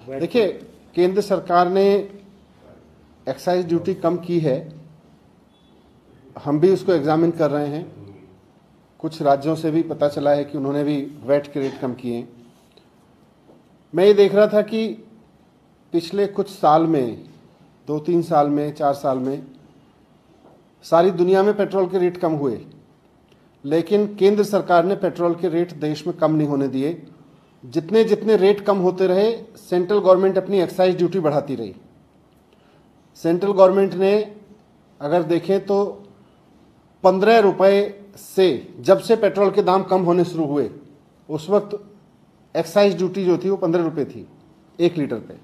देखिए, केंद्र सरकार ने एक्साइज ड्यूटी कम की है, हम भी उसको एग्जामिन कर रहे हैं। कुछ राज्यों से भी पता चला है कि उन्होंने भी वैट के रेट कम किए। मैं ये देख रहा था कि पिछले कुछ साल में, 2-3 साल में, 4 साल में सारी दुनिया में पेट्रोल के रेट कम हुए, लेकिन केंद्र सरकार ने पेट्रोल के रेट देश में कम नहीं होने दिए। जितने जितने रेट कम होते रहे, सेंट्रल गवर्नमेंट अपनी एक्साइज ड्यूटी बढ़ाती रही। सेंट्रल गवर्नमेंट ने अगर देखें तो 15 रुपये से, जब से पेट्रोल के दाम कम होने शुरू हुए, उस वक्त एक्साइज ड्यूटी जो थी वो 15 रुपये थी 1 लीटर पे।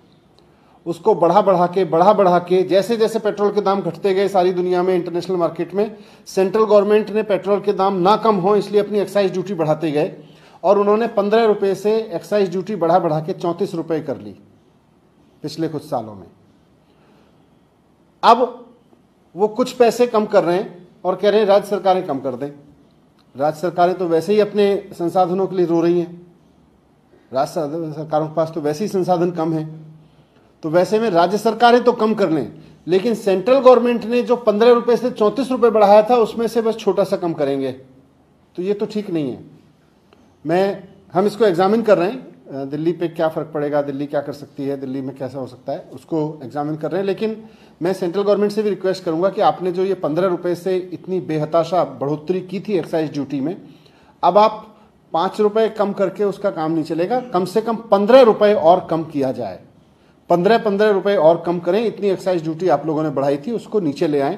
उसको बढ़ा बढ़ा के जैसे जैसे पेट्रोल के दाम घटते गए सारी दुनिया में, इंटरनेशनल मार्केट में, सेंट्रल गवर्नमेंट ने पेट्रोल के दाम ना कम हो इसलिए अपनी एक्साइज ड्यूटी बढ़ाते गए और उन्होंने 15 रुपये से एक्साइज ड्यूटी बढ़ा के 34 रुपये कर ली पिछले कुछ सालों में। अब वो कुछ पैसे कम कर रहे हैं और कह रहे हैं राज्य सरकारें कम कर दें। राज्य सरकारें तो वैसे ही अपने संसाधनों के लिए रो रही हैं, राज्य सरकारों के पास तो वैसे ही संसाधन कम है, तो वैसे में राज्य सरकारें तो कम कर लें, लेकिन सेंट्रल गवर्नमेंट ने जो 15 रुपये से 34 रुपये बढ़ाया था उसमें से बस छोटा सा कम करेंगे, तो ये तो ठीक नहीं है। हम इसको एग्जामिन कर रहे हैं, दिल्ली पे क्या फ़र्क पड़ेगा, दिल्ली क्या कर सकती है, दिल्ली में कैसा हो सकता है, उसको एग्जामिन कर रहे हैं। लेकिन मैं सेंट्रल गवर्नमेंट से भी रिक्वेस्ट करूंगा कि आपने जो ये 15 रुपये से इतनी बेहताशा बढ़ोतरी की थी एक्साइज ड्यूटी में, अब आप 5 रुपये कम करके उसका काम नहीं चलेगा, कम से कम 15 रुपये और कम किया जाए। 15 रुपये और कम करें। इतनी एक्साइज ड्यूटी आप लोगों ने बढ़ाई थी, उसको नीचे ले आएँ।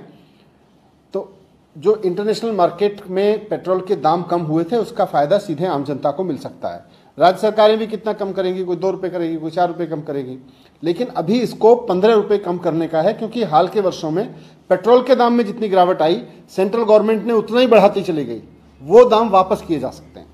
तो जो इंटरनेशनल मार्केट में पेट्रोल के दाम कम हुए थे उसका फ़ायदा सीधे आम जनता को मिल सकता है। राज्य सरकारें भी कितना कम करेंगी, कोई 2 रुपये करेगी, कोई 4 रुपये कम करेगी, लेकिन अभी इसको 15 रुपये कम करने का है, क्योंकि हाल के वर्षों में पेट्रोल के दाम में जितनी गिरावट आई, सेंट्रल गवर्नमेंट ने उतना ही बढ़ाती चली गई। वो दाम वापस किए जा सकते हैं।